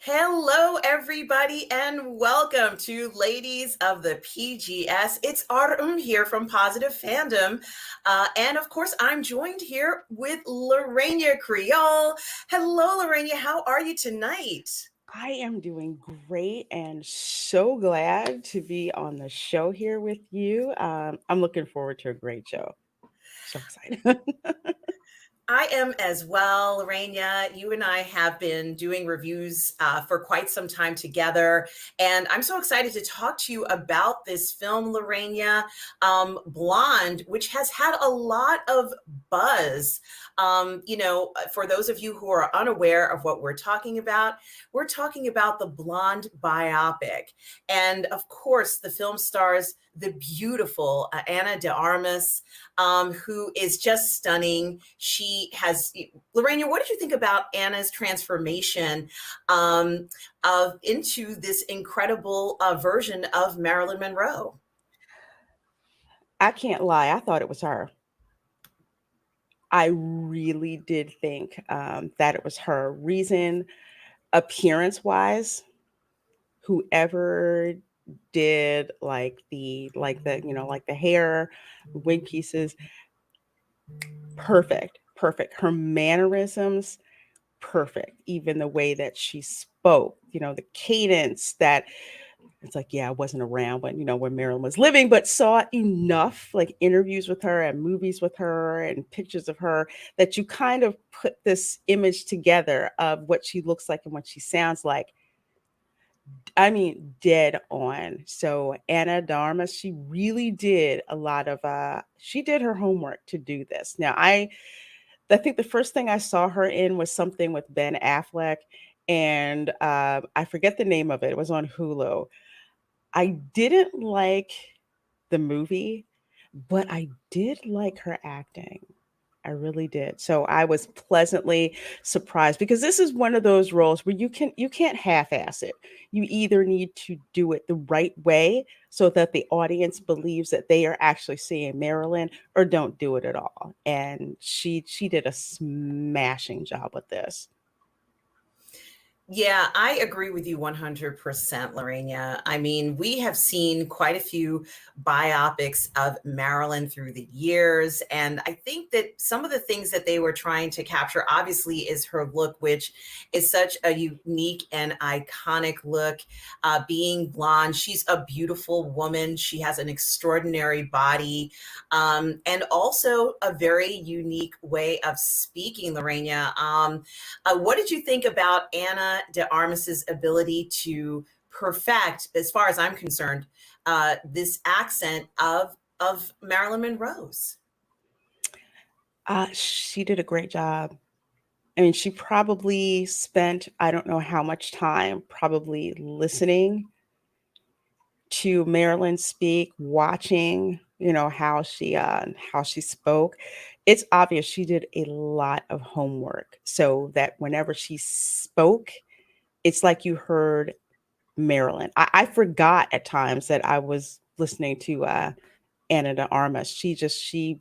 Hello, everybody, and welcome to Ladies of the PGS. It's here from Positive Fandom. And of course, I'm joined here with Reina Creole. Hello, Reina. How are you tonight? I am doing great and so glad to be on the show here with you. I'm looking forward to a great show. So excited. I am as well, Lorena. You and I have been doing reviews for quite some time together, and I'm so excited to talk to you about this film, Lorena, Blonde, which has had a lot of buzz. For those of you who are unaware of what we're talking about the Blonde biopic. And of course, the film stars the beautiful Ana de Armas, who is just stunning. She has, Lorena, what did you think about Anna's transformation into this incredible version of Marilyn Monroe? I can't lie, I thought it was her. I really did think that it was her. Reason, appearance wise, whoever did like the hair, wig pieces, perfect. Her mannerisms, perfect. Even the way that she spoke, the cadence that it's like, yeah, I wasn't around when Marilyn was living, but saw enough like interviews with her and movies with her and pictures of her that you kind of put this image together of what she looks like and what she sounds like. I mean, dead on. So Anna Darma, she really did a lot of she did her homework to do this. Now I think the first thing I saw her in was something with Ben Affleck, and I forget the name of it. It was on Hulu. I didn't like the movie, but I did like her acting. I really did. So I was pleasantly surprised because this is one of those roles where you can't half-ass it. You either need to do it the right way so that the audience believes that they are actually seeing Marilyn, or don't do it at all. And she did a smashing job with this. Yeah, I agree with you 100%, Lorena. I mean, we have seen quite a few biopics of Marilyn through the years. And I think that some of the things that they were trying to capture, obviously, is her look, which is such a unique and iconic look. Being blonde, she's a beautiful woman. She has an extraordinary body, and also a very unique way of speaking, Lorena. What did you think about Anna de Armas's ability to perfect, as far as I'm concerned, this accent of Marilyn Monroe's? She did a great job. I mean, she probably spent, I don't know how much time, probably listening to Marilyn speak, watching, how she spoke. It's obvious she did a lot of homework so that whenever she spoke, it's like you heard Marilyn. I forgot at times that I was listening to Anna de Armas. She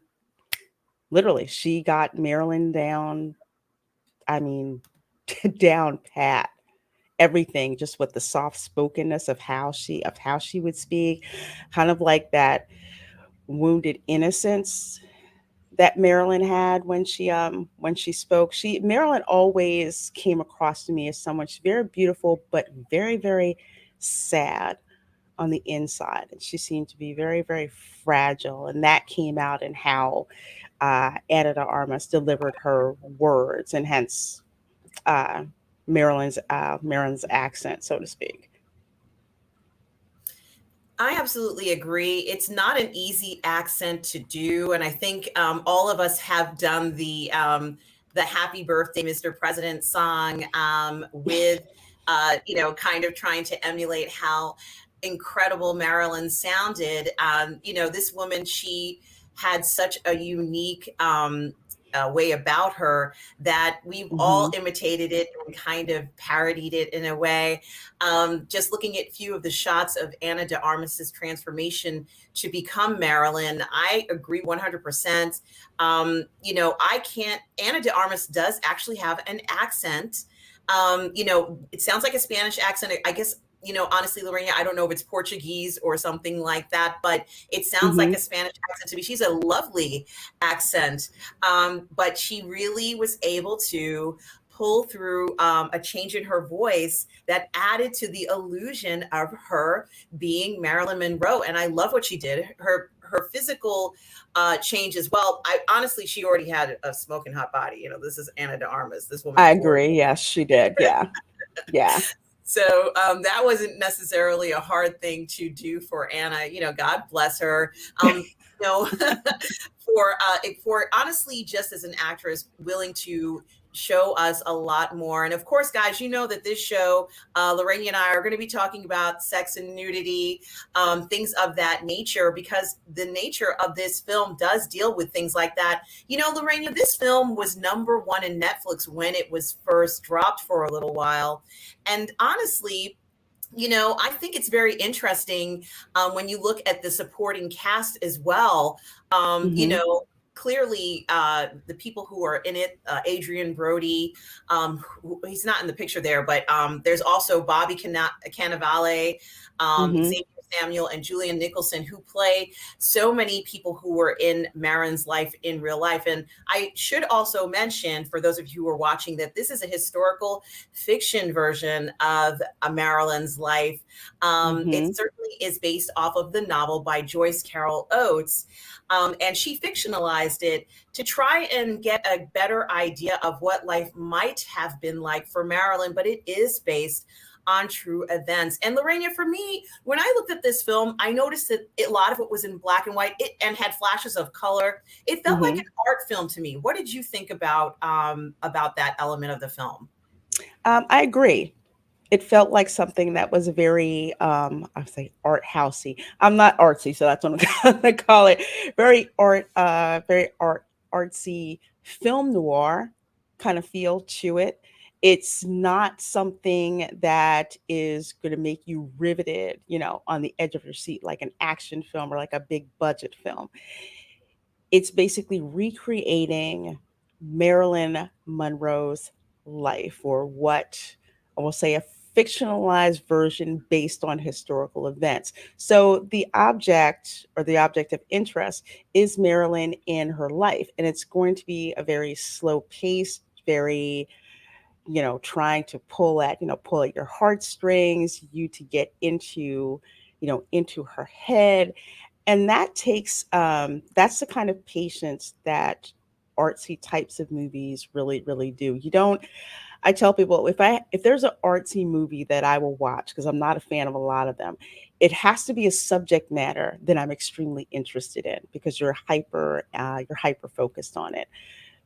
literally, she got Marilyn down. I mean, down pat. Everything just with the soft spokenness of how she would speak, kind of like that wounded innocence that Marilyn had when she spoke. She Marilyn always came across to me as someone, she's very beautiful but very sad on the inside, and she seemed to be very fragile, and that came out in how Anna de Armas delivered her words, and hence uh, Marilyn's accent, so to speak. I absolutely agree. It's not an easy accent to do, and I think all of us have done the "Happy Birthday, Mr. President" song with kind of trying to emulate how incredible Marilyn sounded. This woman, she had such a unique way about her that we've all Hmm. imitated it and kind of parodied it in a way. Just looking at a few of the shots of Anna de Armas's transformation to become Marilyn, I agree 100%. I can't, Anna de Armas does actually have an accent. You know, it sounds like a Spanish accent. I guess, you know, honestly, Lorena, I don't know if it's Portuguese or something like that, but it sounds like a Hmm. Spanish accent to me. She's a lovely accent, but she really was able to pull through a change in her voice that added to the illusion of her being Marilyn Monroe. And I love what she did. Her physical change as well. I honestly, she already had a smoking hot body. You know, this is Anna de Armas. This woman's I gorgeous. agree. Yes, she did. Yeah. Yeah. So that wasn't necessarily a hard thing to do for Anna. You know, God bless her. You know, for honestly, just as an actress, willing to show us a lot more. And of course, guys, you know that this show, Lorraine and I are going to be talking about sex and nudity, things of that nature, because the nature of this film does deal with things like that. You know, Lorraine, this film was #1 in Netflix when it was first dropped for a little while. And honestly, you know, I think it's very interesting when you look at the supporting cast as well. You Hmm. know, clearly the people who are in it, Adrian Brody, he's not in the picture there, but there's also Bobby Cannavale, Hmm. Xavier Samuel, and Julian Nicholson, who play so many people who were in Marin's life in real life. And I should also mention, for those of you who are watching, that this is a historical fiction version of Marilyn's life. It Hmm. certainly is based off of the novel by Joyce Carol Oates. And she fictionalized it to try and get a better idea of what life might have been like for Marilyn, but it is based on true events. And Lorena, for me, when I looked at this film, I noticed that a lot of it was in black and white and had flashes of color. It felt like Hmm. an art film to me. What did you think about that element of the film? I agree. It felt like something that was very, I say art housey. I'm not artsy, so that's what I'm gonna call it. Very artsy film noir kind of feel to it. It's not something that is going to make you riveted, you know, on the edge of your seat like an action film or like a big budget film. It's basically recreating Marilyn Monroe's life, or what I will say a fictionalized version based on historical events. So the object of interest is Marilyn in her life. And it's going to be a very slow paced, very, you know, trying to pull at your heartstrings, you to get into, you know, into her head. And that's the kind of patience that artsy types of movies really do. You don't I tell people, if there's an artsy movie that I will watch, because I'm not a fan of a lot of them, it has to be a subject matter that I'm extremely interested in, because you're hyper focused on it.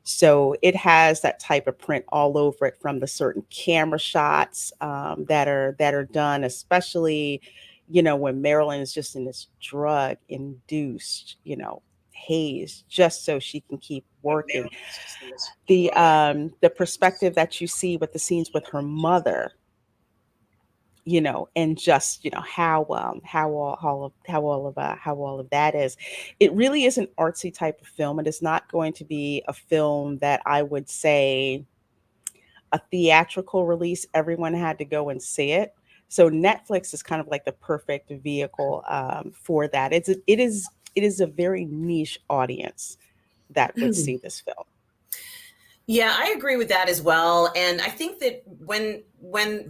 So it has that type of print all over it, from the certain camera shots that are done, especially, you know, when Marilyn is just in this drug induced, you know, haze, just so she can keep working. The perspective that you see with the scenes with her mother, you know, and just, you know, how all of that is. It really is an artsy type of film. It is not going to be a film that I would say a theatrical release. Everyone had to go and see it. So Netflix is kind of like the perfect vehicle for that. It is a very niche audience that would see this film. Yeah, I agree with that as well. And I think that when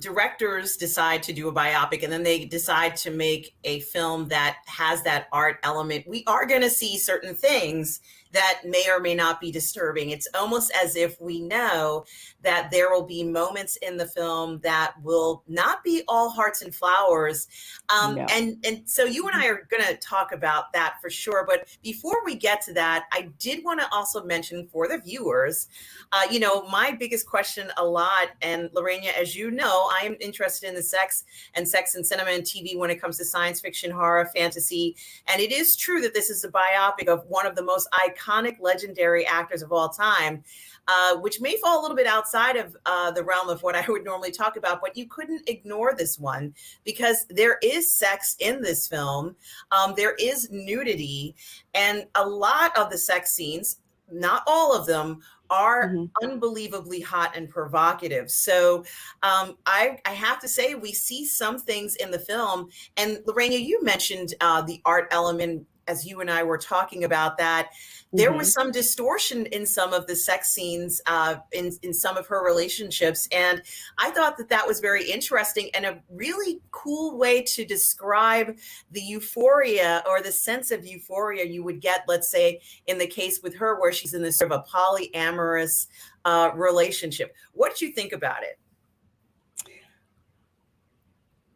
directors decide to do a biopic and then they decide to make a film that has that art element, we are going to see certain things that may or may not be disturbing. It's almost as if we know that there will be moments in the film that will not be all hearts and flowers. No. And so you and I are going to talk about that for sure. But before we get to that, I did want to also mention for the viewers, you know, my biggest question a lot, and Lorena, as you know, I am interested in the sex and cinema and TV when it comes to science fiction, horror, fantasy. And it is true that this is a biopic of one of the most iconic, legendary actors of all time, which may fall a little bit outside of the realm of what I would normally talk about, but you couldn't ignore this one because there is sex in this film. There is nudity, and a lot of the sex scenes, not all of them, are Mhm. unbelievably hot and provocative. So I have to say, we see some things in the film. And Lorena, you mentioned the art element as you and I were talking about that. There was Mhm. some distortion in some of the sex scenes in some of her relationships. And I thought that that was very interesting and a really cool way to describe the euphoria or the sense of euphoria you would get, let's say, in the case with her, where she's in this sort of a polyamorous relationship. What did you think about it?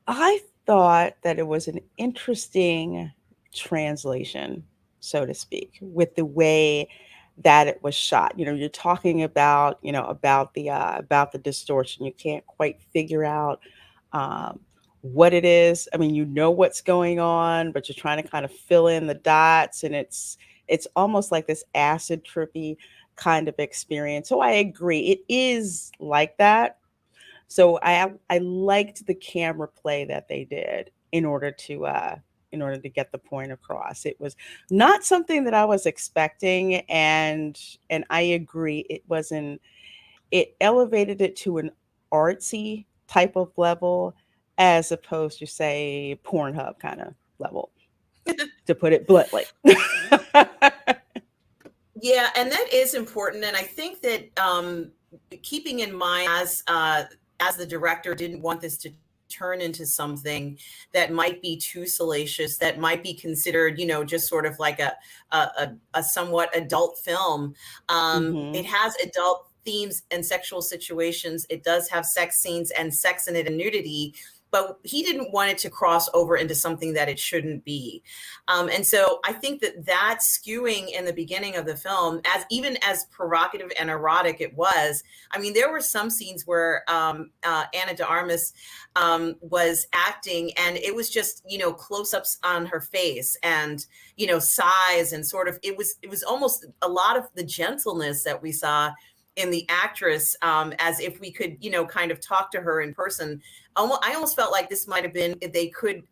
I thought that it was an interesting translation, so to speak, with the way that it was shot. You know, you're talking about, about the distortion. You can't quite figure out um, what it is. I mean, you know what's going on, but you're trying to kind of fill in the dots, and it's almost like this acid trippy kind of experience. So I agree, it is like that. So I liked the camera play that they did in order to get the point across. It was not something that I was expecting, and I agree, it elevated it to an artsy type of level as opposed to, say, Pornhub kind of level, to put it bluntly. Yeah, and that is important. And I think that keeping in mind, as the director didn't want this to turn into something that might be too salacious, that might be considered, just sort of like a somewhat adult film. It Mhm. has adult themes and sexual situations. It does have sex scenes and sex in it and nudity, but he didn't want it to cross over into something that it shouldn't be. And so I think that that skewing in the beginning of the film, as even as provocative and erotic it was, I mean, there were some scenes where Anna de Armas was acting, and it was just close-ups on her face and sighs, and sort of it was almost a lot of the gentleness that we saw in the actress, as if we could kind of talk to her in person. I almost felt like this might have been, if they could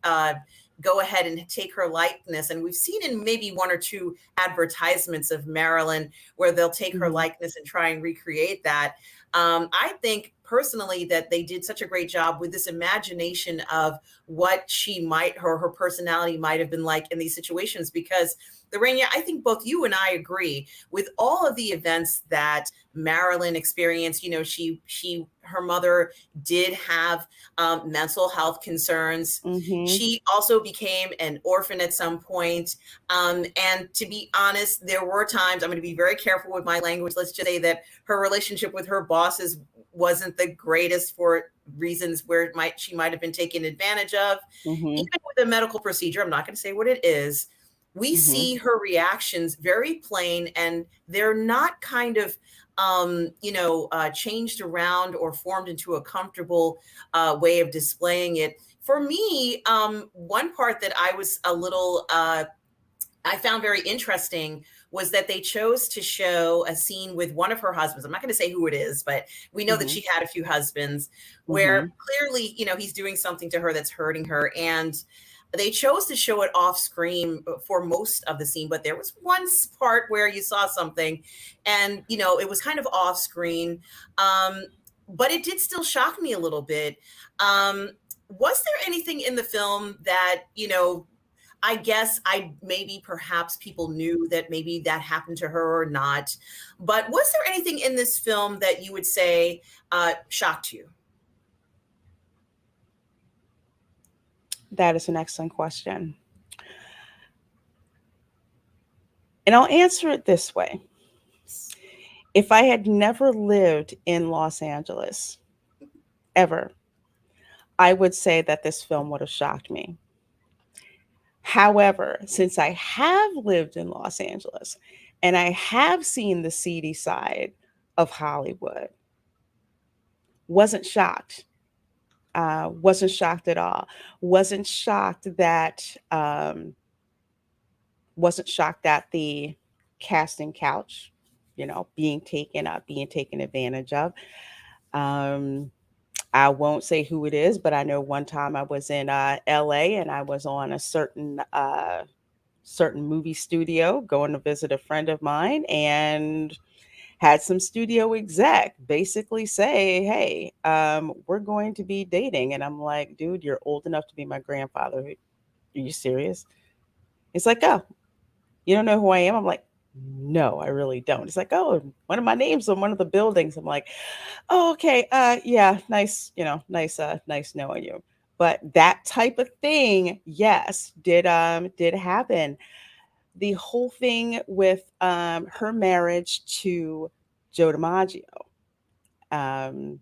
go ahead and take her likeness. And we've seen in maybe one or two advertisements of Marilyn where they'll take her Mhm. likeness and try and recreate that. I think personally that they did such a great job with this imagination of what she might, her personality might have been like in these situations. Because Lorena, I think both you and I agree with all of the events that Marilyn experienced. Her mother did have mental health concerns. Mhm. She also became an orphan at some point. And to be honest, there were times, I'm going to be very careful with my language. Let's just say that her relationship with her bosses wasn't the greatest for reasons where she might have been taken advantage of. Mhm. Even with a medical procedure, I'm not going to say what it is. We Mhm. see her reactions very plain, and they're not kind of changed around or formed into a comfortable way of displaying it. For me, one part that I was a little I found very interesting was that they chose to show a scene with one of her husbands. I'm not going to say who it is, but we know that Mhm. she had a few husbands, where Mhm. clearly, he's doing something to her that's hurting her. And they chose to show it off screen for most of the scene, but there was one part where you saw something, and it was kind of off screen. Um, but it did still shock me a little bit. Was there anything in the film that, I guess maybe perhaps people knew that maybe that happened to her or not. But was there anything in this film that you would say shocked you? That is an excellent question. And I'll answer it this way. If I had never lived in Los Angeles, ever, I would say that this film would have shocked me. However, since I have lived in Los Angeles and I have seen the seedy side of Hollywood, wasn't shocked. Wasn't shocked at all. Wasn't shocked that wasn't shocked at the casting couch, being taken advantage of. Um, I won't say who it is, but I know one time I was in LA and I was on a certain certain movie studio, going to visit a friend of mine, and had some studio exec basically say, "Hey, we're going to be dating." And I'm like, "Dude, you're old enough to be my grandfather. Are you serious?" It's like, "Oh, you don't know who I am?" I'm like, "No, I really don't." It's like, "Oh, one of my names on one of the buildings." I'm like, "Oh, okay. Yeah, nice, nice knowing you." But that type of thing, yes, did happen. The whole thing with her marriage to Joe DiMaggio, um,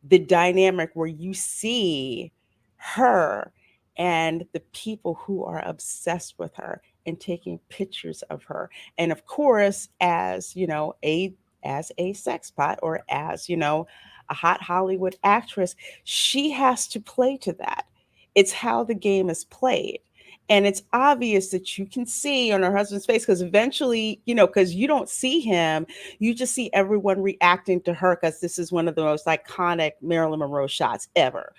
the dynamic where you see her and the people who are obsessed with her and taking pictures of her, and of course, as a sex pot, or as a hot Hollywood actress, she has to play to that. It's how the game is played. And it's obvious that you can see on her husband's face, because eventually, because you don't see him, you just see everyone reacting to her, because this is one of the most iconic Marilyn Monroe shots ever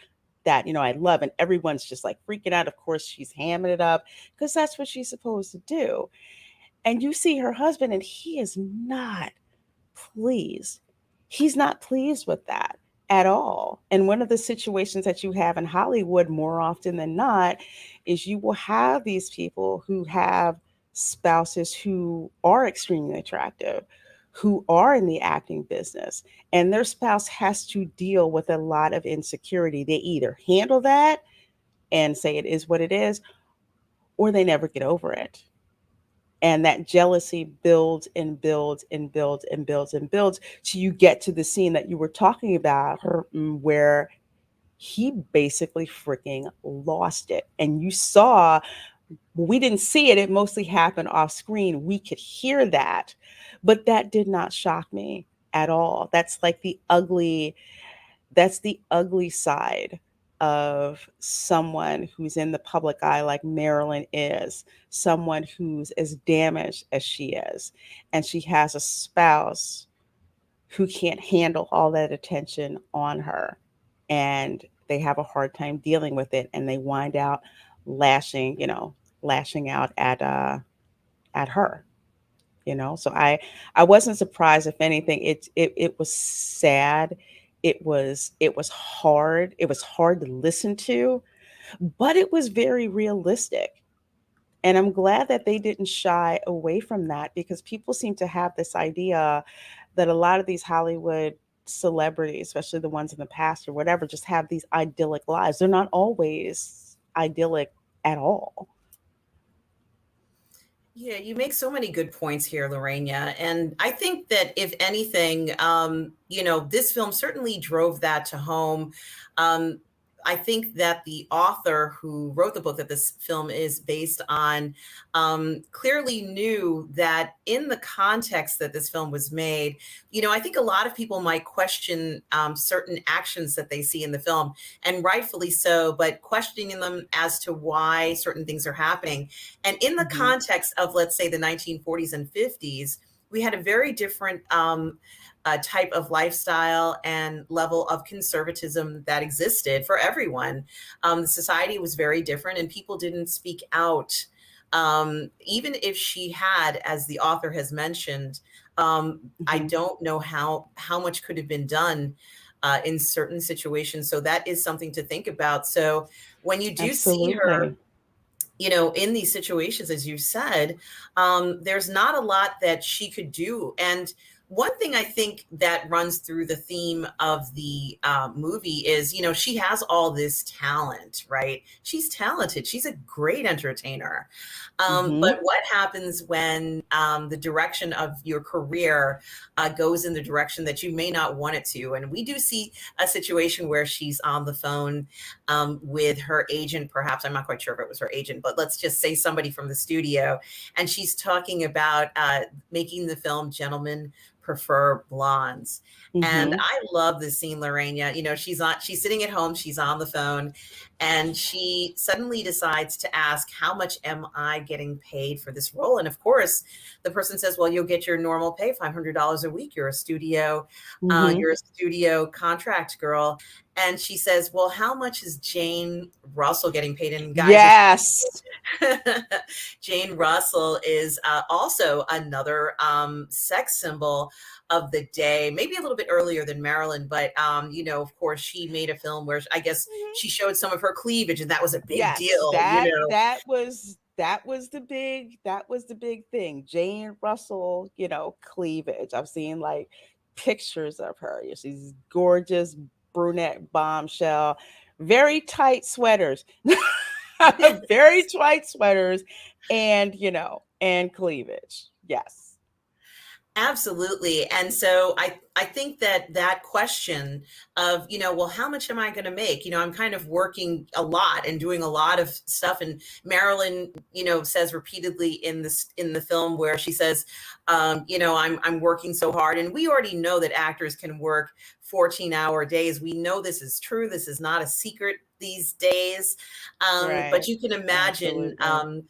that I love, and everyone's just like freaking out. Of course, she's hamming it up because that's what she's supposed to do. And you see her husband, and he is not pleased. He's not pleased with that at all. And one of the situations that you have in Hollywood more often than not is you will have these people who have spouses who are extremely attractive, who are in the acting business, and their spouse has to deal with a lot of insecurity. They either handle that and say it is what it is, or they never get over it. And that jealousy builds and builds and builds and builds and builds till you get to the scene that you were talking about, where he basically freaking lost it. And you saw, we didn't see it, it mostly happened off screen. We could hear that, but that did not shock me at all. That's the ugly side of someone who's in the public eye like Marilyn is, someone who's as damaged as she is, and she has a spouse who can't handle all that attention on her, and they have a hard time dealing with it, and they wind out lashing, lashing out at her. So I wasn't surprised. If anything, it was sad. It was hard. It was hard to listen to, but it was very realistic. And I'm glad that they didn't shy away from that, because people seem to have this idea that a lot of these Hollywood celebrities, especially the ones in the past or whatever, just have these idyllic lives. They're not always idyllic at all. Yeah, you make so many good points here, Lorena. And I think that if anything, this film certainly drove that to home. Um, I think that the author who wrote the book that this film is based on clearly knew that in the context that this film was made, I think a lot of people might question certain actions that they see in the film, and rightfully so, but questioning them as to why certain things are happening. And in the Hmm. context of, let's say, the 1940s and 50s, we had a very different type of lifestyle and level of conservatism that existed for everyone. The society was very different, and people didn't speak out. Even if she had, as the author has mentioned, I Hmm. don't know how much could have been done in certain situations. So that is something to think about. So when you do see her, Absolutely. in these situations, as you said, there's not a lot that she could do. And one thing I think that runs through the theme of the movie is, she has all this talent, right? She's talented. She's a great entertainer. But Hmm. what happens when the direction of your career goes in the direction that you may not want it to? And we do see a situation where she's on the phone with her agent, perhaps. I'm not quite sure if it was her agent, but let's just say somebody from the studio. And she's talking about making the film Gentlemen Prefer Blondes. And Hmm. I love this scene, Lorena. She's sitting at home, she's on the phone, and she suddenly decides to ask, how much am I getting paid for this role? And of course, the person says, well, you'll get your normal pay, $500 a week. You're a studio Hmm. contract girl. And she says, well, how much is Jane Russell getting paid? And guys, if Yes. Jane Russell is also another sex symbol of the day, maybe a little bit earlier than Marilyn, but of course, she made a film where I guess Mhm. she showed some of her cleavage, and that was a big Yes, deal. that was the big thing. Jane Russell, cleavage. I've seen like pictures of her. She's gorgeous brunette bombshell, very tight sweaters, very tight sweaters, and and cleavage. Yes. Absolutely. And so I think that question of, well, how much am I going to make? I'm kind of working a lot and doing a lot of stuff. And Marilyn, says repeatedly in the film where she says, I'm working so hard. And we already know that actors can work 14-hour days. We know this is true. This is not a secret these days. But Right. you can imagine, Absolutely. Mhm.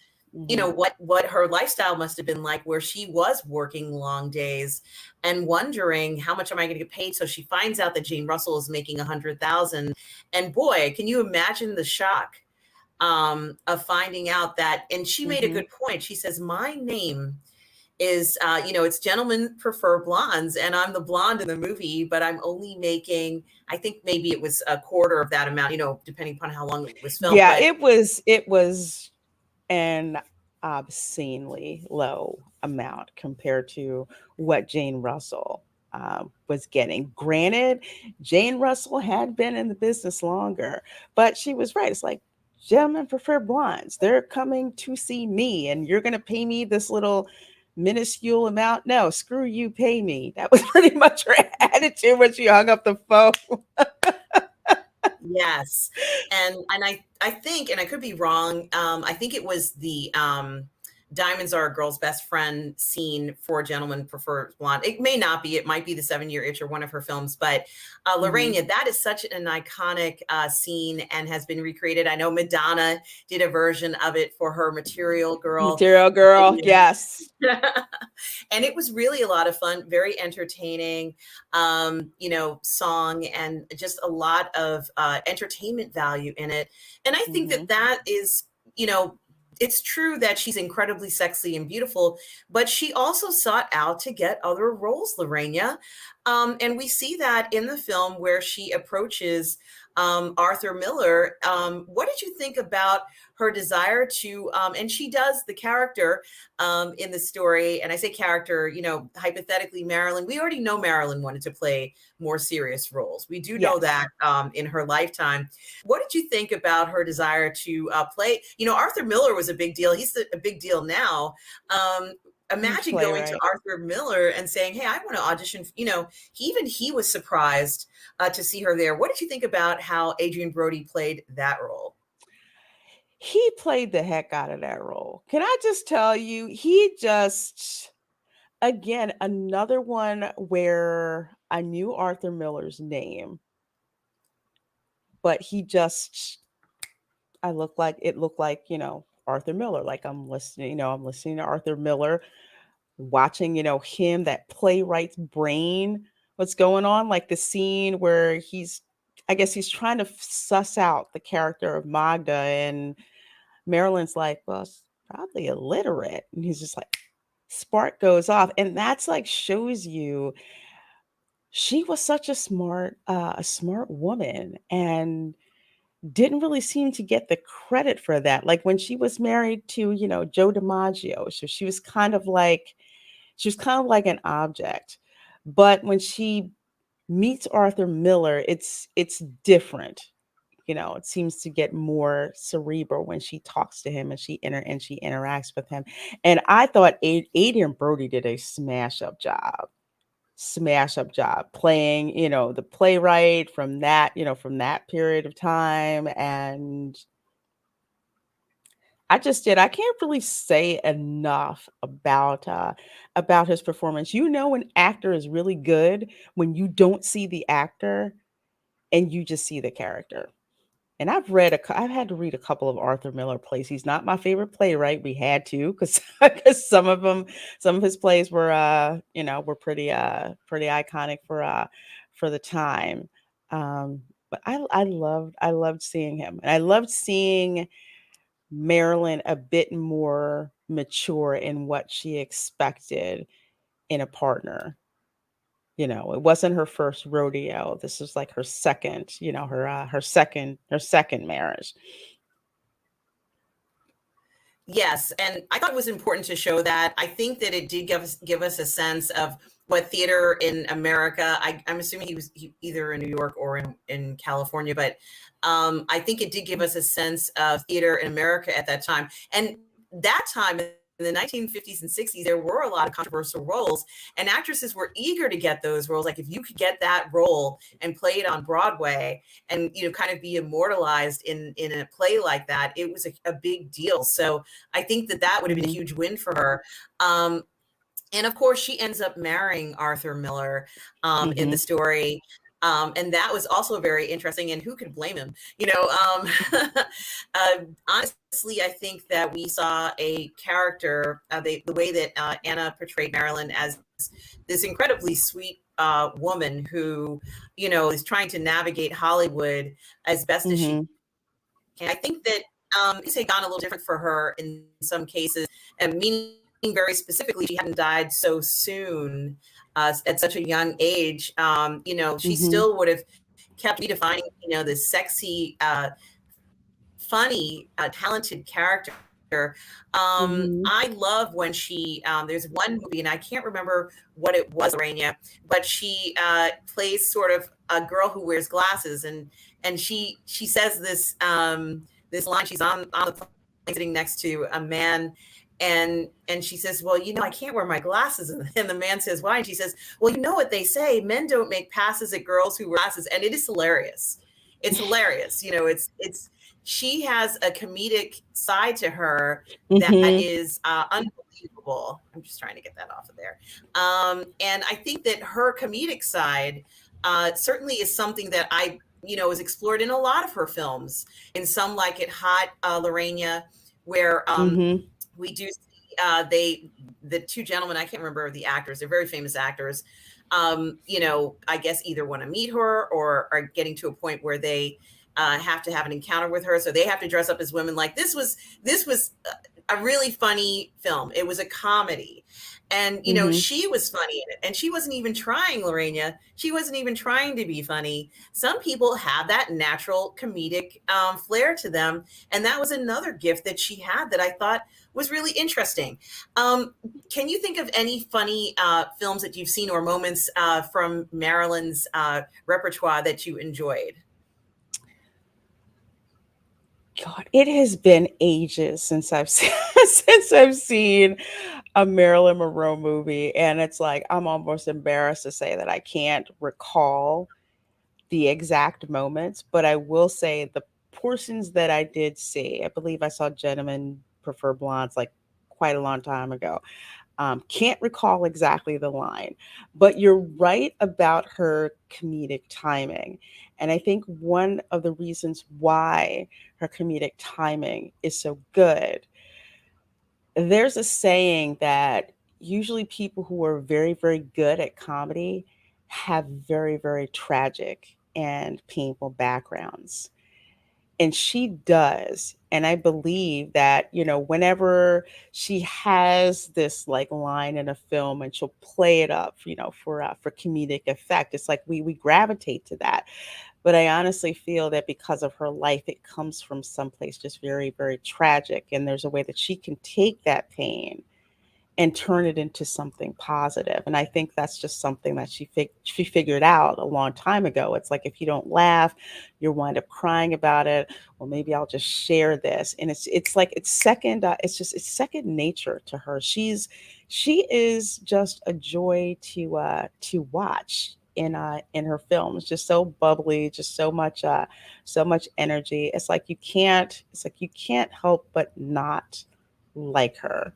what her lifestyle must have been like, where she was working long days and wondering, how much am I going to get paid? So she finds out that Jane Russell is making 100,000, and boy, can you imagine the shock of finding out that. And she made a Mhm. good point. She says, my name is it's gentlemen prefer blondes, and I'm the blonde in the movie, but I'm only making, I think maybe it was a quarter of that amount, depending upon how long it was filmed. Yeah, But it was an obscenely low amount compared to what Jane Russell was getting. Granted, Jane Russell had been in the business longer, but she was right. It's like, gentlemen prefer blondes. They're coming to see me, and you're going to pay me this little minuscule amount. No, screw you, pay me. That was pretty much her attitude when she hung up the phone. yes, and I think, and I could be wrong. I think it was the "Diamonds Are a Girl's Best Friend" scene for "Gentlemen Prefer Blonde." It may not be. It might be the 7 Year Itch or one of her films. But Mhm. Lorena, that is such an iconic scene and has been recreated. I know Madonna did a version of it for her "Material Girl" Material Girl, video. yes. And it was really a lot of fun, very entertaining, song, and just a lot of entertainment value in it. And I think that Mhm. that is, you know, it's true that she's incredibly sexy and beautiful, but she also sought out to get other roles, Lorena. And we see that in the film where she approaches Arthur Miller. What did you think about her desire to, and she does the character in the story, and I say character, hypothetically, Marilyn, we already know Marilyn wanted to play more serious roles. We do know Yes. that in her lifetime. What did you think about her desire to play? Arthur Miller was a big deal. He's a big deal now. Huge Imagine going to playwright. Arthur Miller and saying, hey, I want to audition. He was surprised to see her there. What did you think about how Adrian Brody played that role? He played the heck out of that role. Can I just tell you, he just, again, another one where I knew Arthur Miller's name, but he just, it looked like, Arthur Miller. Like I'm listening to Arthur Miller, watching, him, that playwright's brain, what's going on, like the scene where I guess he's trying to suss out the character of Magda, and Marilyn's like, well, it's probably illiterate. And he's just like, spark goes off. And that's like shows you she was such a smart woman, and didn't really seem to get the credit for that. Like when she was married to, Joe DiMaggio. So she was kind of like an object. But when she meets Arthur Miller, it's different. It seems to get more cerebral when she talks to him, and she interacts with him. And I thought Adrian Brody did a smash up job playing, the playwright from that period of time. And I can't really say enough about his performance. An actor is really good when you don't see the actor and you just see the character. And I've had to read a couple of Arthur Miller plays. He's not my favorite playwright. We had to, because some of his plays were, were pretty iconic for the time. Um, But I loved seeing him, and I loved seeing Marilyn a bit more mature in what she expected in a partner. It wasn't her first rodeo. This was like her second, her second marriage. Yes, and I thought it was important to show that. I think that it did give us a sense of what theater in America. I'm assuming he either in New York or in California, but I think it did give us a sense of theater in America at that time. And that time in the 1950s and 60s, there were a lot of controversial roles, and actresses were eager to get those roles. Like if you could get that role and play it on Broadway, and kind of be immortalized in a play like that, it was a big deal. So I think that would have been a Mhm. huge win for her. And of course, she ends up marrying Arthur Miller in the Mhm. story. And that was also very interesting. And who could blame him? Honestly, I think that we saw a character, the way that Anna portrayed Marilyn as this incredibly sweet woman who, is trying to navigate Hollywood as best as she Mhm. can. I think that it's gone a little different for her in some cases, and meaning very specifically, she hadn't died so soon at such a young age. She Mhm. still would have kept redefining, this sexy, funny, talented character. Mhm. I love when there's one movie, and I can't remember what it was, Reina, but she plays sort of a girl who wears glasses, and she says this line. She's on the plane sitting next to a man, and she says, well, I can't wear my glasses, and the man says, why? And she says, well, you know what they say, men don't make passes at girls who wear glasses. And it is hilarious. It's hilarious. It's she has a comedic side to her that Mhm. is unbelievable. I'm just trying to get that off of there. And I think that her comedic side certainly is something that is explored in a lot of her films. In Some Like It Hot, Lorena, where Mhm. we do see the two gentlemen, I can't remember the actors, they're very famous actors, I guess either want to meet her or are getting to a point where they have to have an encounter with her, so they have to dress up as women. Like this was a really funny film. It was a comedy, and Mhm. she was funny in it, and she wasn't even trying, Lorena. She wasn't even trying to be funny. Some people have that natural comedic flair to them, and that was another gift that she had that I thought was really interesting. Can you think of any funny films that you've seen or moments from Marilyn's repertoire that you enjoyed? God, it has been ages since I've seen since I've seen a Marilyn Monroe movie, and it's like I'm almost embarrassed to say that I can't recall the exact moments, but I will say the portions that I did see. I believe I saw Gentlemen Prefer Blondes like quite a long time ago. Can't recall exactly the line, but you're right about her comedic timing. And I think one of the reasons why her comedic timing is so good, there's a saying that usually people who are very, very good at comedy have very, very tragic and painful backgrounds, and she does. And I believe that, whenever she has this like line in a film and she'll play it up, for comedic effect, it's like we gravitate to that. But I honestly feel that because of her life, it comes from someplace just very, very tragic. And there's a way that she can take that pain and turn it into something positive. And I think that's just something that she figured out a long time ago. It's like if you don't laugh, you wind up crying about it. Well, maybe I'll just share this, and it's like it's second. It's second nature to her. She is just a joy to watch in her films. Just so bubbly, just so much energy. It's like you can't help but not like her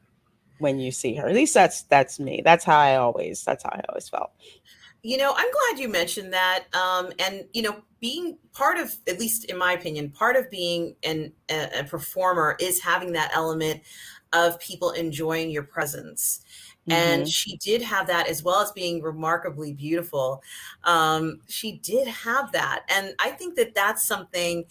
when you see her. At least that's me. That's how I always felt. I'm glad you mentioned that. And being part of, at least in my opinion, part of being a performer is having that element of people enjoying your presence. And Mhm. she did have that, as well as being remarkably beautiful. She did have that. And I think that that's something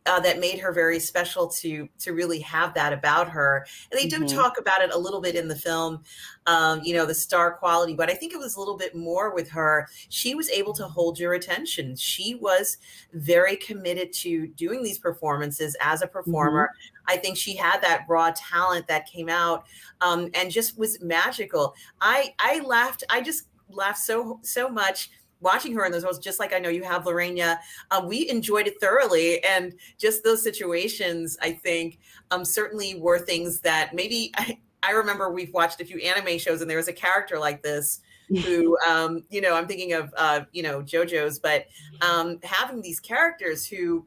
that made her very special to really have that about her. And they do Mhm. talk about it a little bit in the film, the star quality, but I think it was a little bit more with her. She was able to hold your attention. She was very committed to doing these performances as a performer. Mhm. I think she had that raw talent that came out, and just was magical. I laughed. I just laughed so much watching her in those roles, just like I know you have, Lorena. We enjoyed it thoroughly, and just those situations, I think, certainly were things that maybe I remember we've watched a few anime shows, and there was a character like this who, I'm thinking of, JoJo's, but having these characters who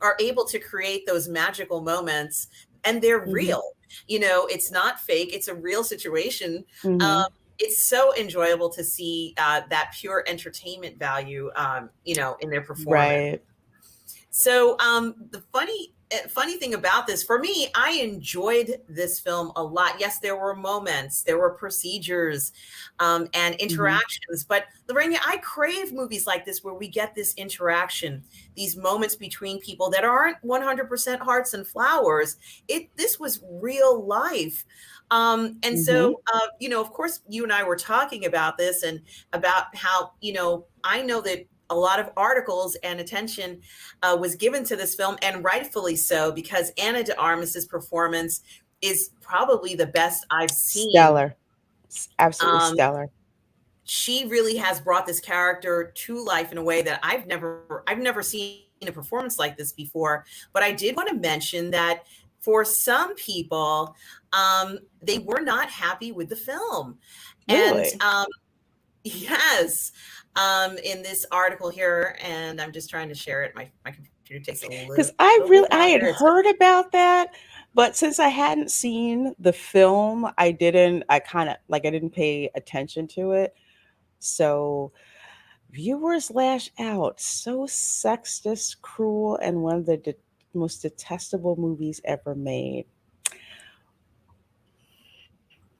are able to create those magical moments, and they're Mhm. real. It's not fake, it's a real situation. um, Mhm. it's so enjoyable to see that pure entertainment value, in their performance. Right. So the funny thing about this, for me, I enjoyed this film a lot. Yes, there were moments, there were procedures, and Mhm. interactions, but Lorena, I crave movies like this where we get this interaction, these moments between people that aren't 100% hearts and flowers. This was real life. And Mhm. so, of course, you and I were talking about this, and about how, I know that a lot of articles and attention was given to this film, and rightfully so, because Anna de Armas's performance is probably the best I've seen. Stellar. Absolutely Um, stellar. she really has brought this character to life in a way that I've never seen a performance like this before. But I did want to mention that for some people, they were not happy with the film, and Really? yes, in this article here, and I'm just trying to share it. My computer takes a Because little I bit really I had longer. It's heard about that, but since I hadn't seen the film, I didn't pay attention to it. So viewers lash out. So sexist, cruel, and one of the most detestable movies ever made.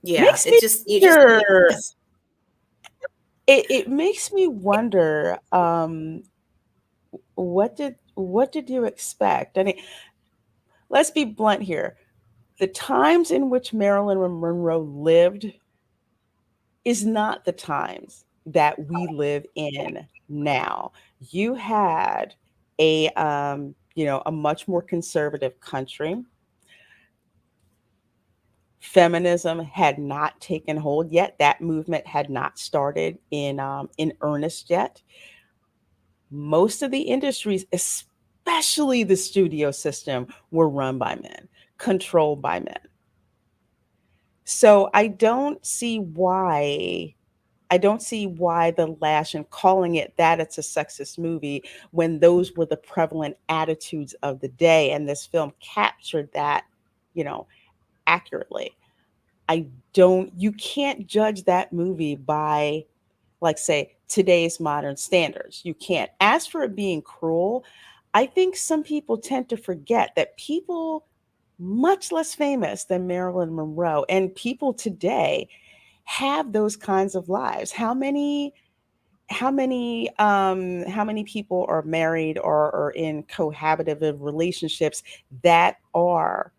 yeah, Makes it me just you just wonder. yes. It makes me wonder. What did you expect? I mean, let's be blunt here. The times in which Marilyn Monroe lived is not the times that we live in now. You had a much more conservative country. Feminism had not taken hold yet. That movement had not started in earnest yet. Most of the industries, especially the studio system, were run by men, controlled by men. So I don't see why the lash and calling it that it's a sexist movie when those were the prevalent attitudes of the day, and this film captured that, you know, accurately. I don't You can't judge that movie by, like, say, today's modern standards. You can't. As for it being cruel, I think some people tend to forget that people much less famous than Marilyn Monroe and people today have those kinds of lives. How many people are married or in cohabitative relationships that are,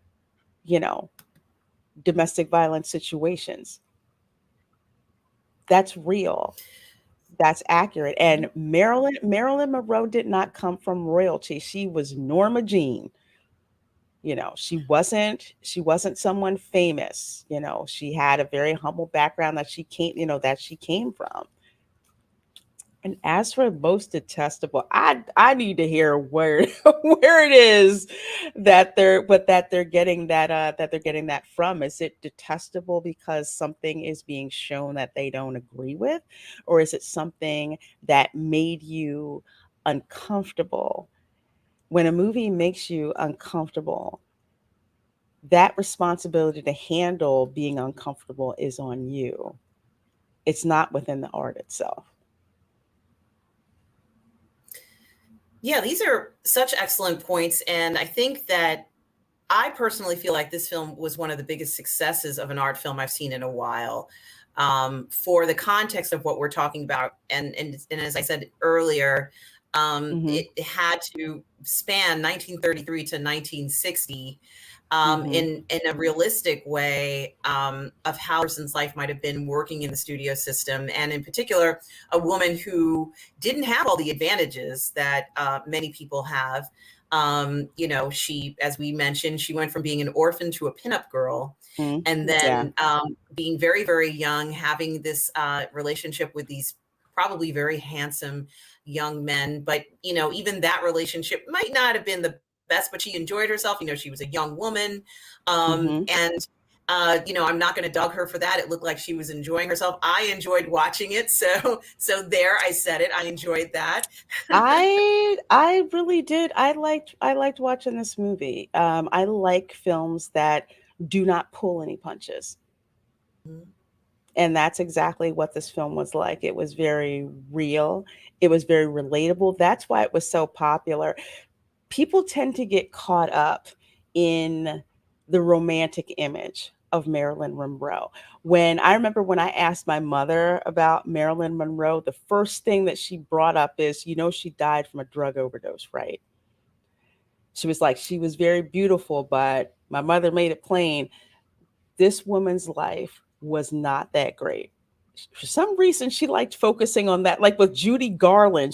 you know, domestic violence situations? That's real. That's accurate. And Marilyn Monroe did not come from royalty. She was Norma Jean. She wasn't someone famous. She had a very humble background that she came from. And as for most detestable, I need to hear where where it is that they're getting that from. Is it detestable because something is being shown that they don't agree with, or is it something that made you uncomfortable? When a movie makes you uncomfortable, that responsibility to handle being uncomfortable is on you. It's not within the art itself. Yeah, these are such excellent points, and I think that I personally feel like this film was one of the biggest successes of an art film I've seen in a while. for the context of what we're talking about. And as I said earlier, Mhm. it had to span 1933 to 1960 Mhm. in a realistic way of how a person's life might have been working in the studio system, and in particular, a woman who didn't have all the advantages that many people have. She, as we mentioned, she went from being an orphan to a pinup girl, Mhm. and Yeah. then being very, very young, having this relationship with these probably very handsome young men. But even that relationship might not have been the best, but she enjoyed herself. She was a young woman, Mhm. and I'm not going to dog her for that. It looked like she was enjoying herself. I enjoyed watching it, so there, I said it. I enjoyed that. I really did. I liked watching this movie. I like films that do not pull any punches. And that's exactly what this film was like. It was very real. It was very relatable. That's why it was so popular. People tend to get caught up in the romantic image of Marilyn Monroe. I remember when I asked my mother about Marilyn Monroe, the first thing that she brought up is, she died from a drug overdose, right? She was like, she was very beautiful, but my mother made it plain this woman's life was not that great. For some reason, she liked focusing on that. Like with Judy Garland,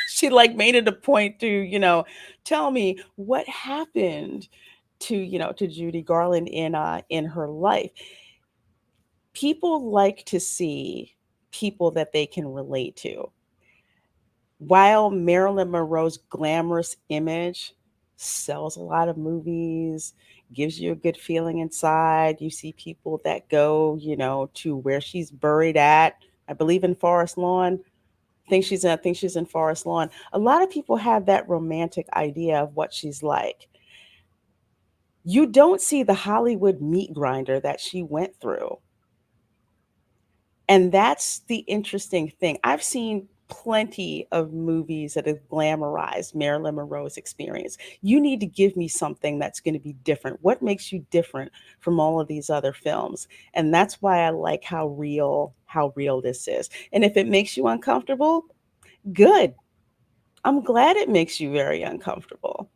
she like made it a point to, tell me what happened to Judy Garland in her life. People like to see people that they can relate to. While Marilyn Monroe's glamorous image sells a lot of movies, gives you a good feeling inside, you see people that go, to where she's buried at. I believe in Forest Lawn. I think she's in Forest Lawn. A lot of people have that romantic idea of what she's like. You don't see the Hollywood meat grinder that she went through. And that's the interesting thing. I've seen plenty of movies that have glamorized Marilyn Monroe's experience. You need to give me something that's going to be different. What makes you different from all of these other films? And that's why I like how real this is. And if it makes you uncomfortable, good. I'm glad it makes you very uncomfortable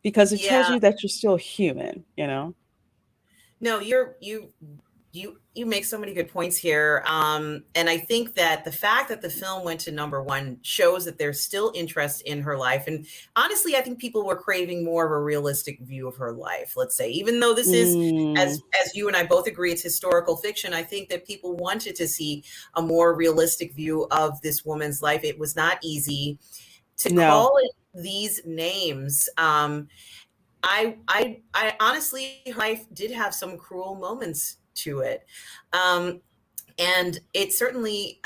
because it tells Yeah, you that you're still human. no, you make so many good points here. And I think that the fact that the film went to number one shows that there's still interest in her life. And honestly, I think people were craving more of a realistic view of her life, let's say. Even though this is, Mm, as you and I both agree, it's historical fiction, I think that people wanted to see a more realistic view of this woman's life. It was not easy to no, call it these names. I honestly, her life did have some cruel moments to it. Um, and it certainly,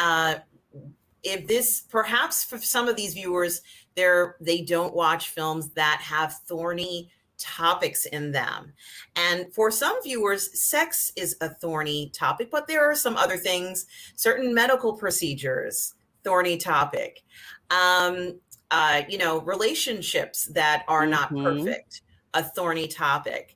if this, perhaps for some of these viewers, they don't watch films that have thorny topics in them. And for some viewers, sex is a thorny topic, but there are some other things, certain medical procedures, thorny topic. Relationships that are not hmm, perfect, a thorny topic.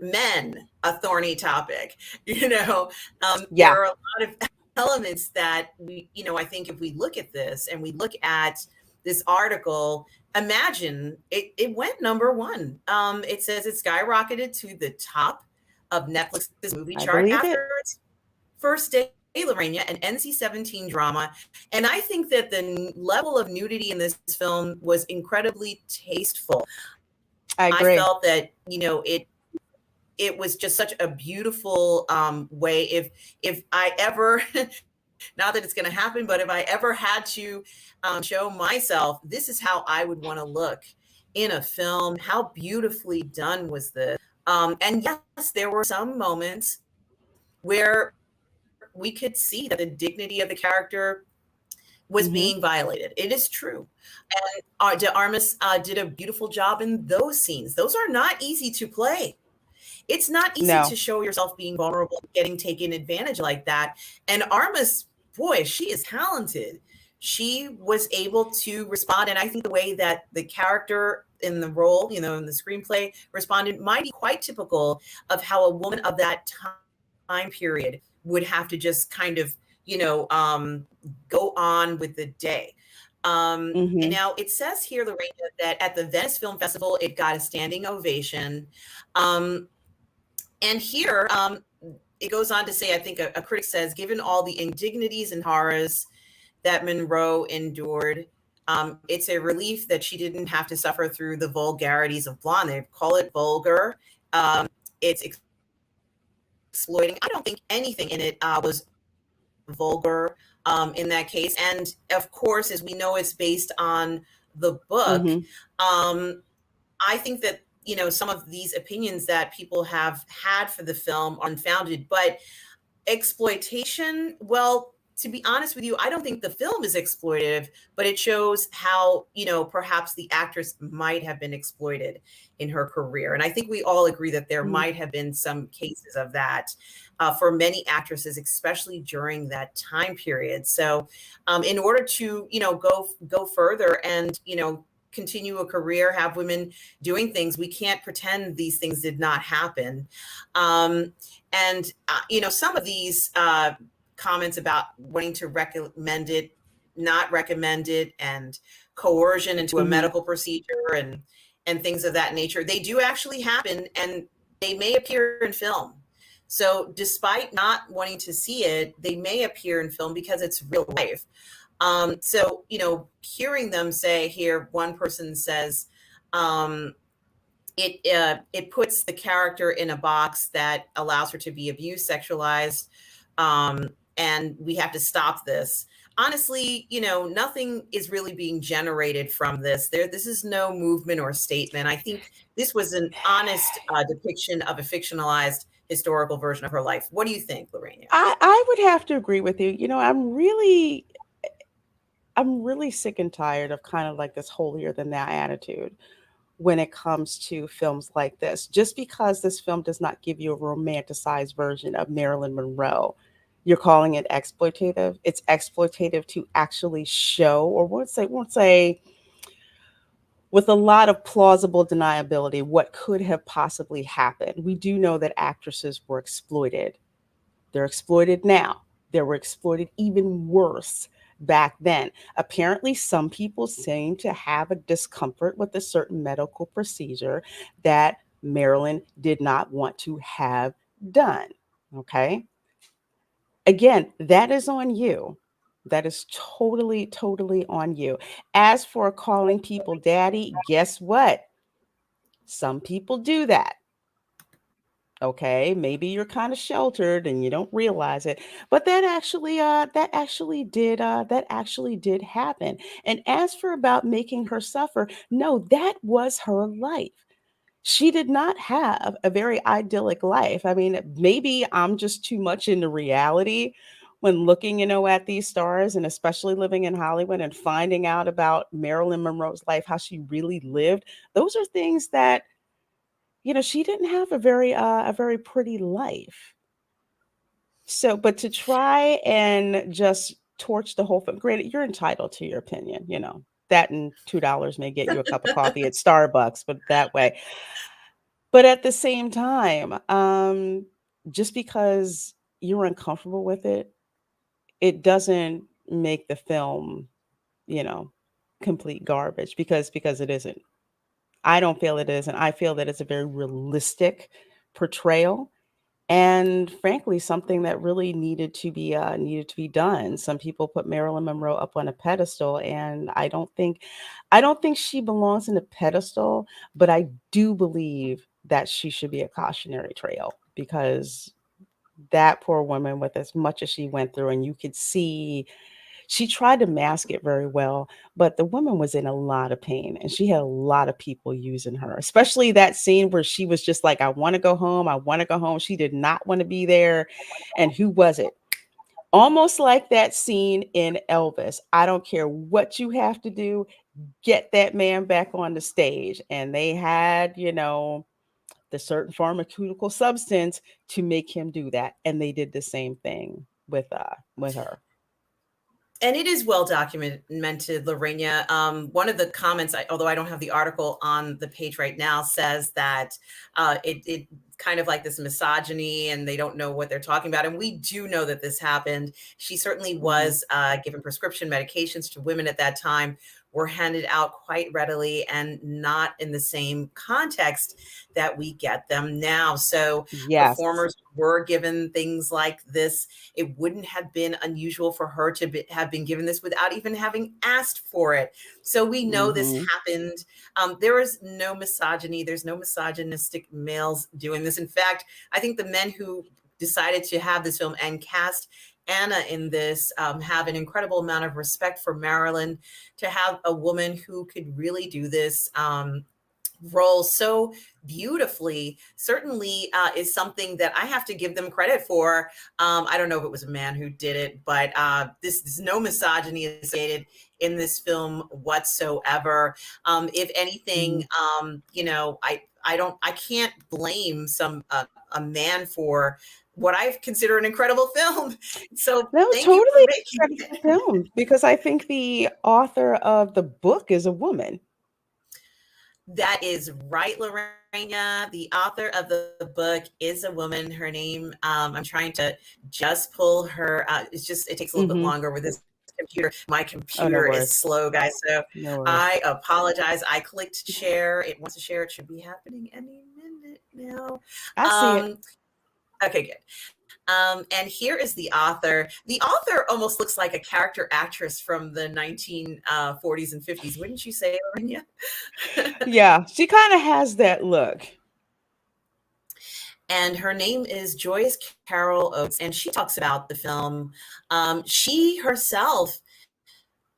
Men, a thorny topic. yeah, There are a lot of elements that I think if we look at this and we look at this article, imagine it went number one. It says it skyrocketed to the top of Netflix's movie I chart believe after it. its first day, Lorena, an NC-17 drama. And I think that the level of nudity in this film was incredibly tasteful. I I agree. felt that, it was just such a beautiful way. If I ever, not that it's going to happen, but if I ever had to show myself, this is how I would want to look in a film. How beautifully done was this? And yes, there were some moments where we could see that the dignity of the character was Hmm. being violated. It is true. And De Armas did a beautiful job in those scenes. Those are not easy to play. It's not easy No, to show yourself being vulnerable, getting taken advantage like that. And Armas, boy, she is talented. She was able to respond. And I think the way that the character in the role, in the screenplay responded might be quite typical of how a woman of that time period would have to just kind of, go on with the day. And Mhm. now it says here, Lorena, that at the Venice Film Festival, it got a standing ovation. Um, and here, it goes on to say, I think a critic says, given all the indignities and horrors that Monroe endured, it's a relief that she didn't have to suffer through the vulgarities of Blonde. They call it vulgar. It's exploiting. I don't think anything in it was vulgar in that case. And of course, as we know, it's based on the book. Mhm. Um, I think that, some of these opinions that people have had for the film are unfounded, but exploitation, well, to be honest with you, I don't think the film is exploitative, but it shows how, perhaps the actress might have been exploited in her career. And I think we all agree that there Mhm. might have been some cases of that for many actresses, especially during that time period. So, in order to, go further and, continue a career, have women doing things, we can't pretend these things did not happen. And some of these comments about wanting to recommend it, not recommend it, and coercion into a Mhm. medical procedure and things of that nature, they do actually happen, and they may appear in film. So despite not wanting to see it, they may appear in film because it's real life. So hearing them say here, one person says, um, it puts the character in a box that allows her to be abused, sexualized, and we have to stop this. Honestly, nothing is really being generated from this. This is no movement or statement. I think this was an honest depiction of a fictionalized historical version of her life. What do you think, Lorena? I would have to agree with you. I'm really sick and tired of kind of like this holier than thou attitude when it comes to films like this. Just because this film does not give you a romanticized version of Marilyn Monroe, you're calling it exploitative. It's exploitative to actually show, or won't say with a lot of plausible deniability, what could have possibly happened. We do know that actresses were exploited. They're exploited now. They were exploited even worse back then. Apparently, some people seem to have a discomfort with a certain medical procedure that Marilyn did not want to have done. Okay. Again, that is on you. That is totally, totally on you. As for calling people daddy, guess what? Some people do that. Okay, maybe you're kind of sheltered and you don't realize it, but that actually did happen. And as for about making her suffer, no, that was her life. She did not have a very idyllic life. I mean, maybe I'm just too much into reality when looking, at these stars, and especially living in Hollywood and finding out about Marilyn Monroe's life, how she really lived. Those are things that, she didn't have a very pretty life. So, but to try and just torch the whole thing, granted, you're entitled to your opinion, that and $2 may get you a cup of coffee at Starbucks, but that way. But at the same time, just because you're uncomfortable with it, it doesn't make the film, you know, complete garbage, because it isn't. I don't feel it is, and I feel that it's a very realistic portrayal, and frankly, something that really needed to be done. Some people put Marilyn Monroe up on a pedestal, and I don't think she belongs in a pedestal, but I do believe that she should be a cautionary trail, because that poor woman, with as much as she went through, and you could see she tried to mask it very well, but the woman was in a lot of pain, and she had a lot of people using her, especially that scene where she was just like, I want to go home. I want to go home. She did not want to be there. And who was it? Almost like that scene in Elvis. I don't care what you have to do, get that man back on the stage. And they had, the certain pharmaceutical substance to make him do that. And they did the same thing with her. And it is well documented, Lorena. One of the comments, although I don't have the article on the page right now, says that it kind of like this misogyny and they don't know what they're talking about. And we do know that this happened. She certainly was given prescription medications to women at that time, were handed out quite readily and not in the same context that we get them now. So Yes. performers were given things like this. It wouldn't have been unusual for her to have been given this without even having asked for it. So we know this happened. There is no misogyny. There's no misogynistic males doing this. In fact, I think the men who decided to have this film and cast Anna in this have an incredible amount of respect for Marilyn, to have a woman who could really do this role so beautifully. Certainly is something that I have to give them credit for. I don't know if it was a man who did it, but there's no misogyny associated in this film whatsoever. If anything, I can't blame a man for what I consider an incredible film. So No, thank you for totally making incredible film, because I think the author of the book is a woman. That is right, Lorena. The author of the book is a woman. Her name, I'm trying to just pull her. It takes a little bit longer with this computer. My Oh, no computer is worries. slow, guys. So No worries. I apologize. I clicked share. It wants to share. It should be happening any minute now. I see it. Okay, good. And here is the author. The author almost looks like a character actress from the 1940s and 50s. Wouldn't you say, Lorena? Yeah, she kind of has that look. And her name is Joyce Carol Oates, and she talks about the film. She herself,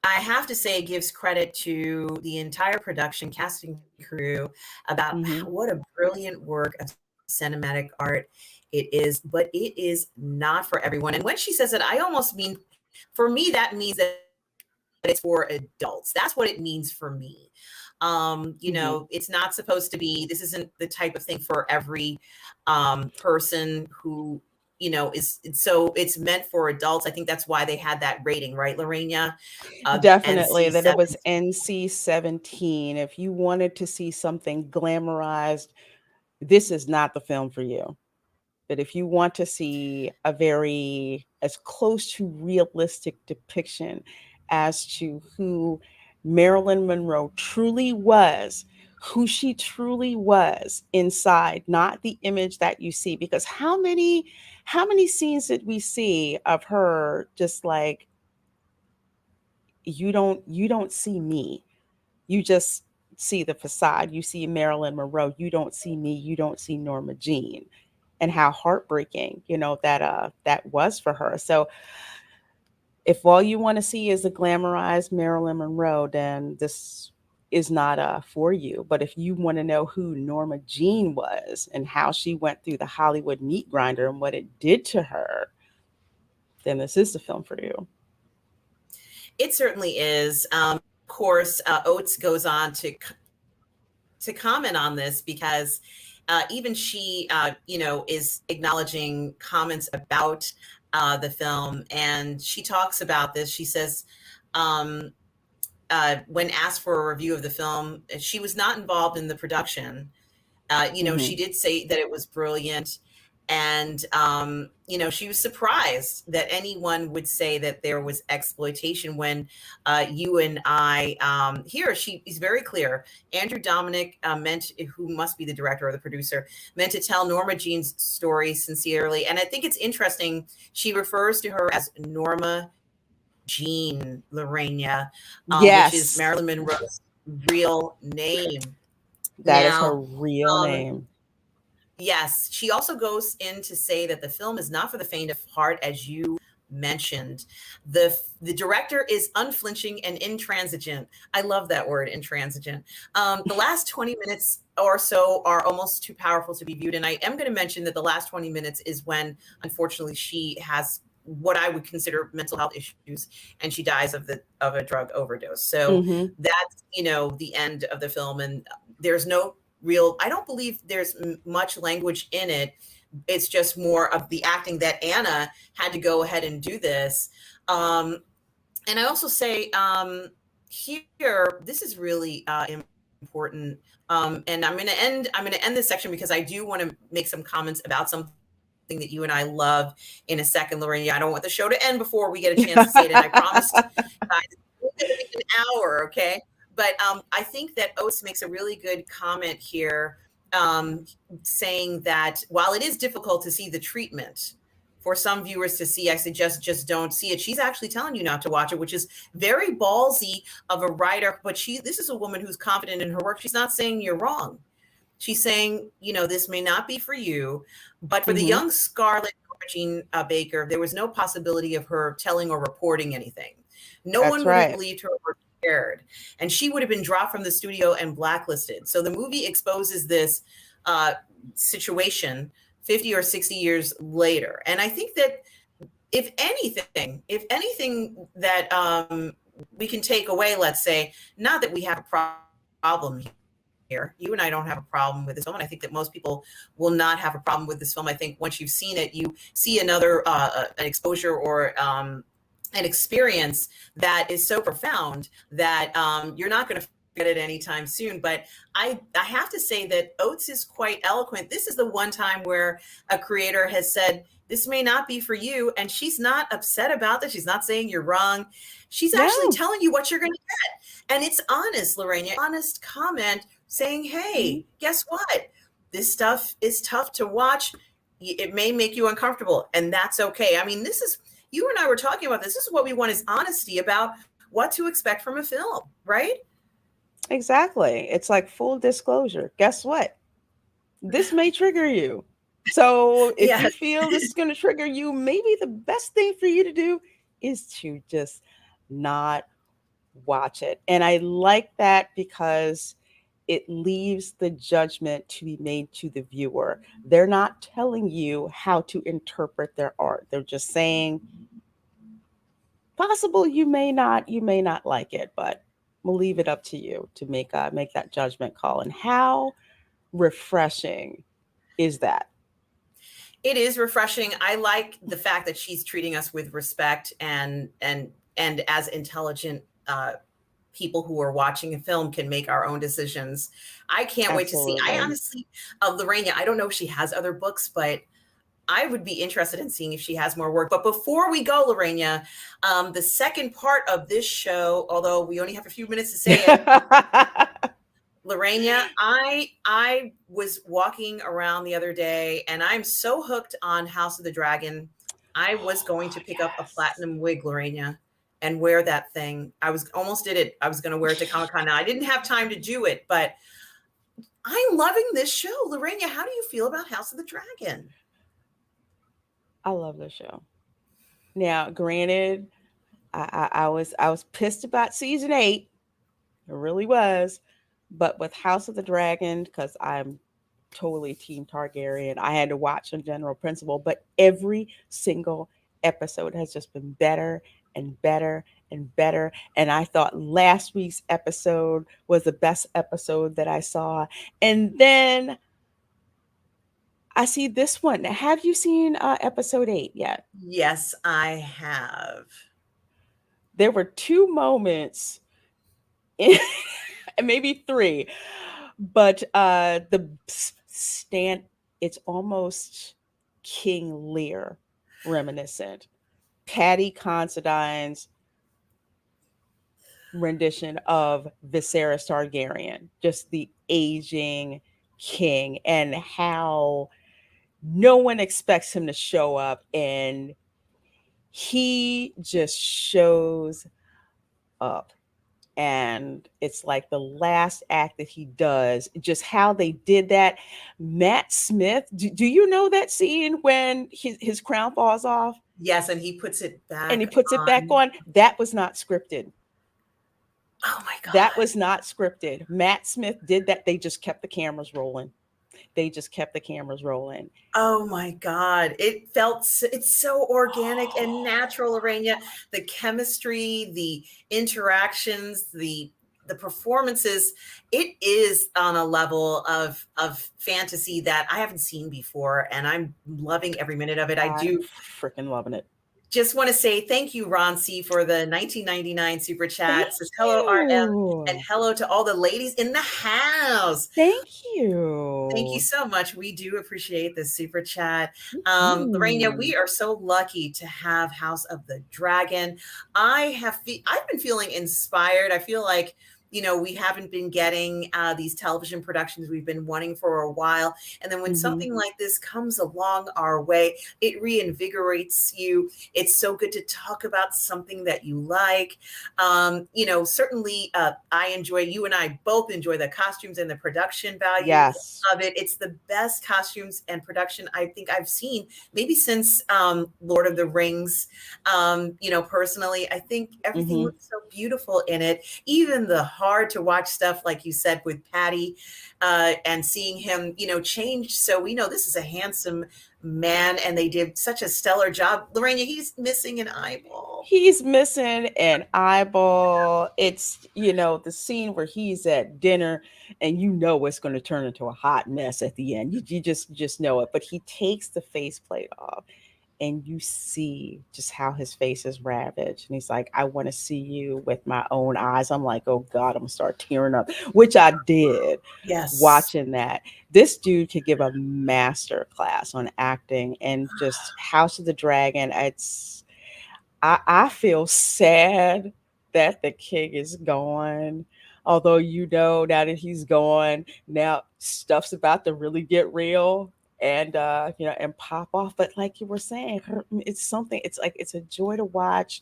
I have to say, gives credit to the entire production casting crew about what a brilliant work of cinematic art it is, but it is not for everyone. And when she says it, I almost mean, for me, that means that it's for adults. That's what it means for me. It's not supposed to be, this isn't the type of thing for every person who, it's meant for adults. I think that's why they had that rating, right, Lorena? Definitely, that it was NC-17. NC-17. If you wanted to see something glamorized, this is not the film for you. But if you want to see a very, as close to realistic depiction as to who Marilyn Monroe truly was, who she truly was inside, not the image that you see, because how many scenes did we see of her just like, you don't see me, you just see the facade, you see Marilyn Monroe, you don't see me, you don't see Norma Jean. And how heartbreaking, that was for her. So if all you want to see is a glamorized Marilyn Monroe, then this is not for you. But if you want to know who Norma Jean was and how she went through the Hollywood meat grinder and what it did to her, then this is the film for you. It certainly is. Of course, Oates goes on to comment on this because even she, is acknowledging comments about the film. And she talks about this. She says, when asked for a review of the film, she was not involved in the production. She did say that it was brilliant. And, she was surprised that anyone would say that there was exploitation when you and I here, she is very clear. Andrew Dominic who must be the director or the producer, meant to tell Norma Jean's story sincerely. And I think it's interesting. She refers to her as Norma Jean Lorena, which is Marilyn Monroe's real name. That is her real name. Yes. She also goes in to say that the film is not for the faint of heart, as you mentioned. The director is unflinching and intransigent. I love that word, intransigent. The last 20 minutes or so are almost too powerful to be viewed. And I am going to mention that the last 20 minutes is when, unfortunately, she has what I would consider mental health issues, and she dies of a drug overdose. So that's, the end of the film. And there's no I don't believe there's much language in it. It's just more of the acting that Anna had to go ahead and do this. And I also say here, this is really important. And I'm going to end this section because I do want to make some comments about something that you and I love in a second, Lorena. I don't want the show to end before we get a chance to say it. And I promised guys it's going to be an hour, okay? But I think that Oates makes a really good comment here, saying that while it is difficult to see the treatment, for some viewers to see, I suggest just don't see it. She's actually telling you not to watch it, which is very ballsy of a writer. But this is a woman who's confident in her work. She's not saying you're wrong. She's saying, this may not be for you, but for the young Scarlett Jean Baker, there was no possibility of her telling or reporting anything. No That's one would have right. believed her or cared, and she would have been dropped from the studio and blacklisted. So the movie exposes this situation 50 or 60 years later. And I think that if anything that we can take away, let's say, not that we have a problem here. You and I don't have a problem with this film, and I think that most people will not have a problem with this film. I think once you've seen it, you see another an exposure or an experience that is so profound that you're not going to forget it anytime soon. But I have to say that Oates is quite eloquent. This is the one time where a creator has said, this may not be for you. And she's not upset about that. She's not saying you're wrong. She's actually telling you what you're going to get. And it's honest, Lorena, honest comment saying, hey, guess what? This stuff is tough to watch. It may make you uncomfortable, and that's okay. I mean, you and I were talking about this. This is what we want, is honesty about what to expect from a film, right? Exactly. It's like full disclosure. Guess what? This may trigger you. So if you feel this is going to trigger you, maybe the best thing for you to do is to just not watch it. And I like that because it leaves the judgment to be made to the viewer. They're not telling you how to interpret their art. They're just saying, possible you may not like it, but we'll leave it up to you to make that judgment call. And how refreshing is that? It is refreshing. I like the fact that she's treating us with respect and as intelligent people who are watching a film can make our own decisions. I can't wait to see. I honestly, Lorena, I don't know if she has other books, but I would be interested in seeing if she has more work. But before we go, Lorena, the second part of this show, although we only have a few minutes to say it, Lorena, I was walking around the other day and I'm so hooked on House of the Dragon. I was going to pick up a platinum wig, Lorena, and wear that thing. I almost did it. I was going to wear it to Comic-Con. Now, I didn't have time to do it, but I'm loving this show. Lorena, how do you feel about House of the Dragon? I love the show. Now, granted, I was pissed about season 8. It really was. But with House of the Dragon, because I'm totally Team Targaryen, I had to watch on general principle. But every single episode has just been better and better and better. And I thought last week's episode was the best episode that I saw. And then I see this one. Have you seen episode 8 yet? Yes, I have. There were 2 moments, and maybe 3, but the stand, it's almost King Lear reminiscent. Paddy Considine's rendition of Viserys Targaryen, just the aging king, and how no one expects him to show up, and he just shows up. And it's like the last act that he does, just how they did that. Matt Smith, do you know that scene when his crown falls off? Yes, and he puts it back And he puts it back on. That was not scripted. Oh my God. That was not scripted. Matt Smith did that. They just kept the cameras rolling. Oh my God. It's so organic and natural, Lorena. The chemistry, the interactions, the performances, it is on a level of fantasy that I haven't seen before. And I'm loving every minute of it. I'm freaking loving it. Just want to say thank you, Ron C, for the 1999 super chat. Thank Says hello, RM, and you. hello to all the ladies in the house. Thank Thank you you. so much. We do appreciate the super chat. Lorena, Mhm. we are so lucky to have House of the Dragon. I've been feeling inspired. I feel like, we haven't been getting these television productions we've been wanting for a while. And then when Mhm. something like this comes along our way, it reinvigorates you. It's so good to talk about something that you like. Certainly you and I both enjoy the costumes and the production value Yes. of it. It's the best costumes and production I think I've seen, maybe since Lord of the Rings. Personally, I think everything Mhm. looks so beautiful in it. Even the hard to watch stuff, like you said, with Patty, and seeing him, change. So we know this is a handsome man, and they did such a stellar job. Lorena, he's missing an eyeball. He's missing an eyeball. It's, the scene where he's at dinner and it's going to turn into a hot mess at the end. You just know it. But he takes the faceplate off and you see just how his face is ravaged. And he's like, I want to see you with my own eyes. I'm like, oh God, I'm going to start tearing up, which I did Yes. watching that. This dude could give a master class on acting and just House of the Dragon. I feel sad that the king is gone. Although now that he's gone, now stuff's about to really get real and pop off. But like you were saying, it's something. It's like it's a joy to watch.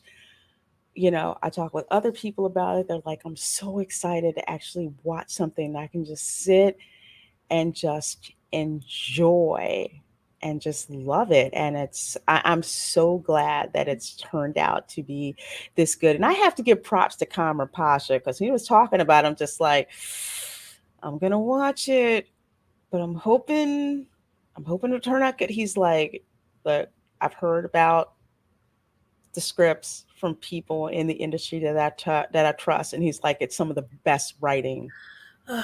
I talk with other people about it. They're like, I'm so excited to actually watch something that I can just sit and just enjoy and just love it. And I'm so glad that it's turned out to be this good. And I have to give props to Kamar Pasha because he was talking about, I'm just like, I'm gonna watch it, but I'm hoping to turn out good. He's like, look, I've heard about the scripts from people in the industry that I trust, and he's like, it's some of the best writing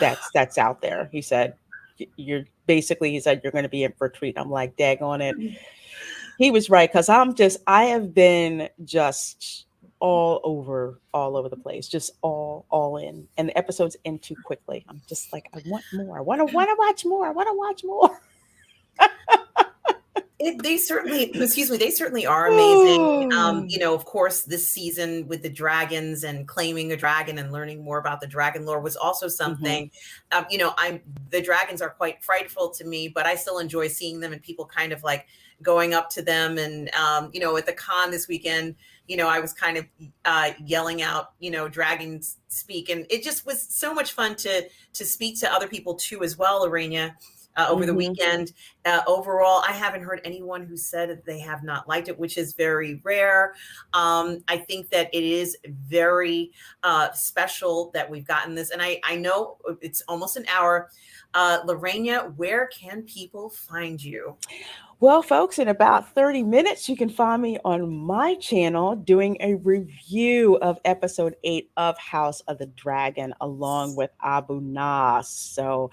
that's out there. He said, he said, you're going to be in for a treat. I'm like, dag on it. He was right. Cause I have been just all over the place, just all in, and the episodes end too quickly. I'm just like, I want more. I want to watch more. I want to watch more. They certainly, excuse me, they certainly are amazing. Of course, this season with the dragons and claiming a dragon and learning more about the dragon lore was also something. Mhm. The dragons are quite frightful to me, but I still enjoy seeing them and people kind of like going up to them. And at the con this weekend, I was kind of yelling out, dragons speak, and it just was so much fun to speak to other people too as well, Lorena. Over the Mhm. weekend. Overall, I haven't heard anyone who said that they have not liked it, which is very rare. I think that it is very special that we've gotten this. And I know it's almost an hour. Lorena, where can people find you? Well, folks, in about 30 minutes, you can find me on my channel doing a review of episode 8 of House of the Dragon along with Abu Nas. So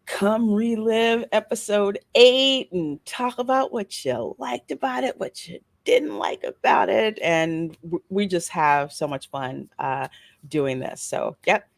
come relive episode 8 and talk about what you liked about it, what you didn't like about it. And we just have so much fun doing this. So, yep,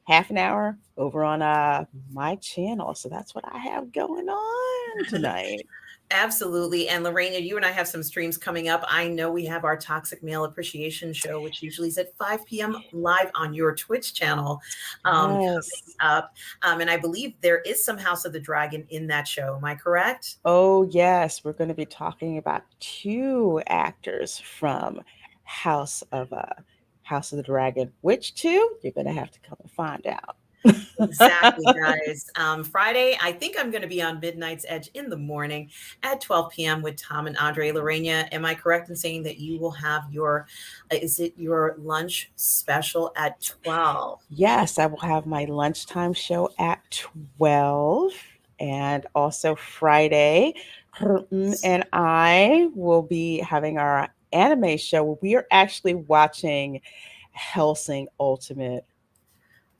half an hour over on my channel. So that's what I have going on tonight. Absolutely. And Lorena, you and I have some streams coming up. I know we have our Toxic Male Appreciation Show, which usually is at 5 p.m. live on your Twitch channel, coming Yes. up. And I believe there is some House of the Dragon in that show. Am I correct? Oh, yes. We're going to be talking about two actors from House of uh, House of the Dragon. Which two? You're going to have to come and find out. Exactly, guys. Friday, I think I'm going to be on Midnight's Edge in the morning at 12 p.m. with Tom and Andre. Lorena, am I correct in saying that you will have is it your lunch special at 12? Yes, I will have my lunchtime show at 12. And also Friday, Curtin and I will be having our anime show where we are actually watching Helsing Ultimate.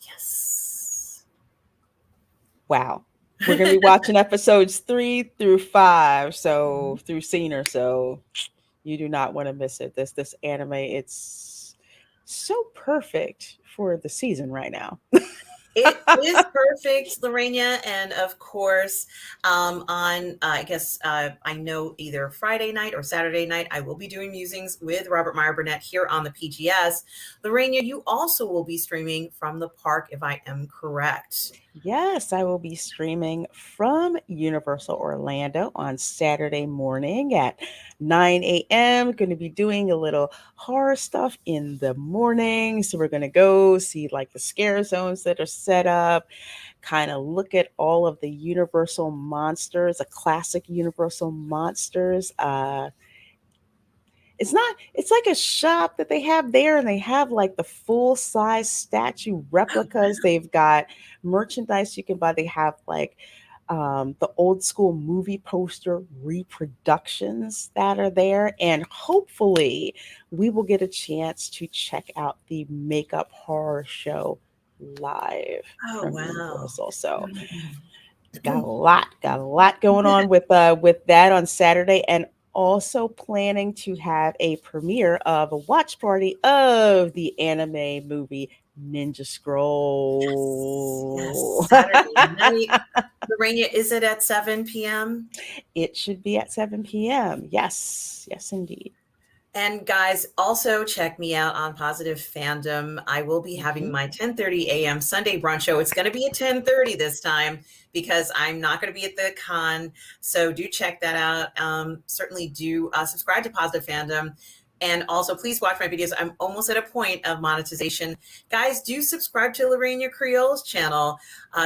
Yes. Wow. We're going to be watching episodes 3 through 5, so through Senior. So You do not want to miss it. This anime, it's so perfect for the season right now. It is perfect, Lorena, and of course, on I guess I know either Friday night or Saturday night, I will be doing musings with Robert Meyer Burnett here on the PGS. Lorena, you also will be streaming from the park, if I am correct. Yes, I will be streaming from Universal Orlando on Saturday morning at 9 a.m. Going to be doing a little horror stuff in the morning. So we're going to go see like the scare zones that are set up, kind of look at all of the Universal monsters, the classic Universal monsters. It's like a shop that they have there, and they have like the full size statue Oh, replicas. They've got merchandise you can buy. They have like the old school movie poster reproductions that are there. And hopefully, we will get a chance to check out the makeup horror show live oh from wow. Universal. So got a lot going on with that on Saturday, and also planning to have a premiere of a watch party of the anime movie Ninja Yes, yes, Scroll. Saturday night. Lorena, is it at 7 p.m.? It should be at 7 p.m. Yes, yes, indeed. And guys, also check me out on Positive Fandom. I will be having Mhm. my 10:30 a.m. Sunday brunch show. It's going to be at 10:30 this time because I'm not going to be at the con. So do check that out. Certainly do subscribe to Positive Fandom. And also, please watch my videos. I'm almost at a point of monetization. Guys, do subscribe to Lorena Creole's channel.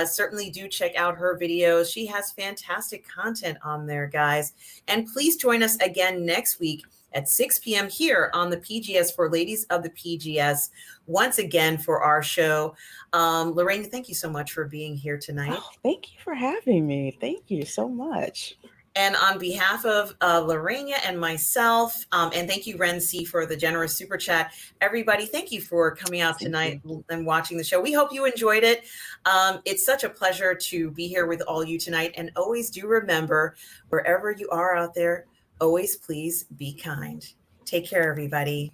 Certainly do check out her videos. She has fantastic content on there, guys. And please join us again next week at 6 p.m. here on the PGS for Ladies of the PGS, once again for our show. Lorraine, thank you so much for being here tonight. Oh, thank you for having me. Thank you so much. And on behalf of Lorena and myself, and thank you, Ren C, for the generous super chat. Everybody, thank you for coming out Thank tonight you. and watching the show. We hope you enjoyed it. It's such a pleasure to be here with all you tonight. And always do remember, wherever you are out there, always please be kind. Take care, everybody.